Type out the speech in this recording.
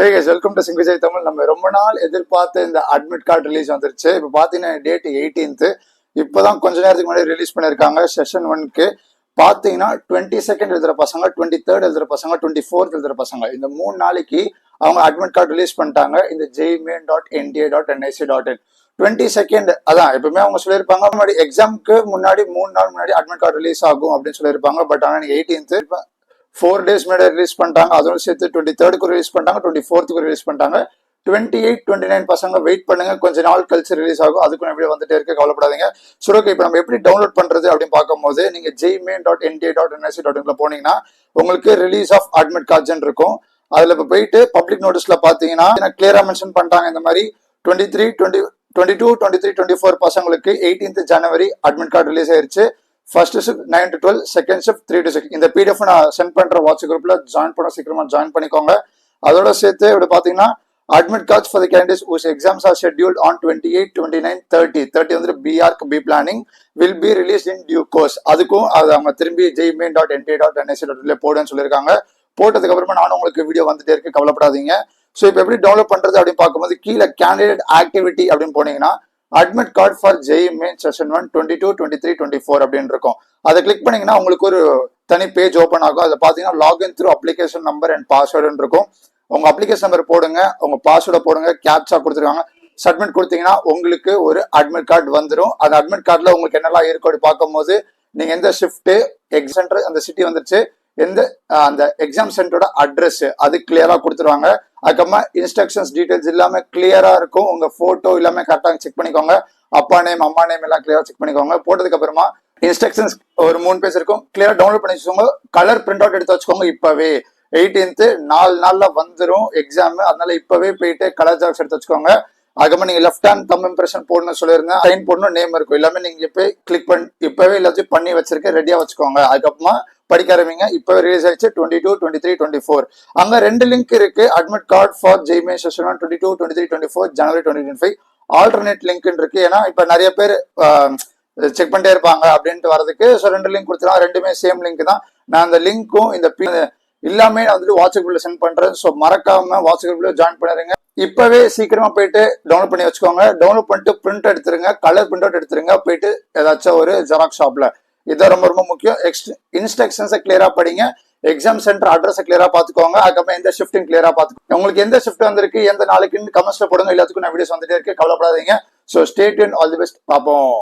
Hey guys, welcome to Singh Vijay Tamil. நம்ம ரொம்ப நாள் எதிர்பார்த்த இந்த அட்மிட் கார்டு ரிலீஸ் வந்துருச்சு. இப்போ பார்த்தீங்கன்னா டேட் 18th. இப்போதான் கொஞ்ச நேரத்துக்கு முன்னாடி ரிலீஸ் பண்ணியிருக்காங்க. செஷன் 1க்கு பார்த்தீங்கன்னா 22nd எழுதுற பசங்க, 23rd எழுதுற பசங்க, 24th எழுதுற பசங்க, இந்த 3 நாளைக்கு அவங்க அட்மிட் கார்டு ரிலீஸ் பண்ணிட்டாங்க. இந்த jmain.nta.nic.in 22nd. அதான் எப்பவுமே அவங்க சொல்லியிருப்பாங்க முன்னாடி எக்ஸாமுக்கு முன்னாடி 3 நாள் முன்னாடி அட்மிட் கார்டு ரிலீஸ் ஆகும் அப்படின்னு சொல்லியிருப்பாங்க. பட் ஆனால் 18th 4 days முன்னாடி ரிலீஸ் பண்ணிட்டாங்க. அதோட சேர்த்து 23rd ரிலீஸ் பண்ணிட்டாங்க, 24th ரிலீஸ் பண்ணிட்டாங்க. 28, 29 பசங்க வெயிட் பண்ணுங்க, கொஞ்ச நாள் கழிச்சு ரிலீஸ் ஆகும். அதுக்கு எப்படி வந்துட்டே இருக்கு, கவலைப்படாதீங்க. சரி, ஓகே. இப்போ நம்ம எப்படி டவுன்லோட் பண்றது அப்படின்னு பார்க்கும்போது நீங்க jmain.nta.nic.in போனீங்கன்னா உங்களுக்கு ரிலீஸ் ஆஃப் அட்மிட் கார்ட்ஸ் இருக்கும். அதுல இப்போ போயிட்டு பப்ளிக் நோட்டீஸ்ல பாத்தீங்கன்னா கிளியரா மென்ஷன் பண்ணிட்டாங்க. இந்த மாதிரி 22, 23, 24 பசங்களுக்கு 18th January admit card release ஆயிருச்சு. First shift 9 to 12, second shift 3 to 6. இந்த PDF நான் சென்ட் பண்ற வாட்ஸ்அப் குரூப்ல ஜாயின் பண்ண, சீக்கிரமா ஜாயின் பண்ணிக்கோங்க. அதோட சேர்த்து இப்படி பாத்தீங்கன்னா admit cards for the candidates whose exams are scheduled on 28, 29, 30 வந்து BArc B planning will be released in due course. அதுக்கும் அது அவங்க திரும்பி jmain.nta.nic.in போடுன்னு சொல்லியிருக்காங்க. போட்டதுக்கு அப்புறமா நானும் உங்களுக்கு வீடியோ வந்துட்டே இருக்கு, கவலைப்படாதீங்க. ஸோ இப்போ எப்படி டவுன்லோட் பண்றது அப்படின்னு பார்க்கும்போது கீழே கேண்டிடேட் ஆக்டிவிட்டி அப்படின்னு போனீங்கன்னா admit card for JEE Main session 1 22, 23, 24 அப்படின்னு இருக்கும். அதை கிளிக் பண்ணீங்கன்னா உங்களுக்கு ஒரு தனி பேஜ் ஓப்பன் ஆகும். அதை பார்த்தீங்கன்னா login through application number and பாஸ்வேர்டுன்னு இருக்கும். உங்க அப்ளிகேஷன் நம்பர் போடுங்க, உங்க பாஸ்வேர்டை போடுங்க, கேப்சா கொடுத்துருக்காங்க, சப்மிட் கொடுத்தீங்கன்னா உங்களுக்கு ஒரு அட்மிட் கார்டு வந்துடும். அந்த அட்மிட் கார்டில் உங்களுக்கு என்னெல்லாம் இருக்கும் அப்படி பார்க்கும்போது நீங்க எந்த ஷிஃப்ட், எக்ஸாம் சென்டர், அந்த சிட்டி வந்துருச்சு, எந்த அந்த எக்ஸாம் சென்டரோட அட்ரஸ் அது கிளியரா கொடுத்துருவாங்க. அதுக்கப்புறமா இன்ஸ்ட்ரக்ஷன்ஸ் டீடைல்ஸ் எல்லாமே கிளியரா இருக்கும். உங்க போட்டோ எல்லாமே கரெக்டாக செக் பண்ணிக்கோங்க. அப்பா நேம், அம்மா நேம் எல்லாம் கிளியரா செக் பண்ணிக்கோங்க. போட்டதுக்கு அப்புறமா இன்ஸ்ட்ரக்ஷன்ஸ் ஒரு 3 பேஜ் இருக்கும், கிளியரா டவுன்லோட் பண்ணி வச்சுக்கோங்க. கலர் பிரிண்ட் அவுட் எடுத்து வச்சுக்கோங்க. இப்பவே 18th 4 நாள்ல வந்துடும் எக்ஸாம். அதனால இப்பவே போயிட்டு கலர் ஜெராக்ஸ் எடுத்து வச்சுக்கோங்க. அதுக்கப்புறம் நீங்க லெஃப்ட் ஹேண்ட் தம் இம்ப்ரெஷன் போடணும்னு சொல்லியிருந்தேன். சைன் போடணும், நேம் இருக்கும், எல்லாமே நீங்க போய் கிளிக் பண்ணி இப்பவே எல்லாத்தையும் பண்ணி வச்சிருக்க ரெடியா வச்சுக்கோங்க. அதுக்கப்புறமா படிக்க ஆரம்பிங்க. இப்பவே ரிலீஸ் ஆயிடுச்சு 22, 23, 24. அங்க 2 லிங்க் இருக்கு. Admit card for JEE Main session 1 22, 23, 24 January 2025. Alternate link இருக்கு. ஏன்னா இப்ப நிறைய பேர் செக் பண்ணிட்டே இருப்பாங்க அப்படின்ட்டு வரதுக்கு. ஸோ 2 லிங்க் கொடுத்துருவாங்க, ரெண்டுமே சேம் லிங்க் தான். நான் அந்த லிங்க்கும் இந்த எல்லாமே நான் வந்துட்டு வாட்ஸ்அப் குரூப்ல சென்ட் பண்றேன். ஸோ மறக்காம வாட்ஸ்அப் குரூப்ல ஜாயின் பண்ணிடுங்க. இப்பவே சீக்கிரமா போயிட்டு டவுன்லோட் பண்ணி வச்சுக்கோங்க. டவுன்லோட் பண்ணிட்டு பிரிண்ட் எடுத்துருங்க, கலர் பிரிண்ட் அவுட் எடுத்துருங்க. போயிட்டு ஏதாச்சும் ஒரு ஜெராக்ஸ் ஷாப்ல. இதான் ரொம்ப ரொம்ப முக்கியம். இன்ஸ்ட்ரக்ஷன்ஸை கிளியரா படிங்க, எக்ஸாம் சென்டர் அட்ரஸ் கிளியரா பாத்துக்கோங்க. அதுக்கப்புறம் எந்த ஷிஃப்ட்டும் கிளியரா பாத்துக்கோங்க. உங்களுக்கு எந்த ஷிஃப்ட் வந்திருக்கு, எந்த நாளைக்குன்னு கமெண்ட்ஸ்ல போடுங்க. எல்லாத்துக்கும் நான் வீடியோஸ் வந்துட்டே இருக்கு, கவலைப்படாதீங்க. So stay tune, all the best. பார்ப்போம்.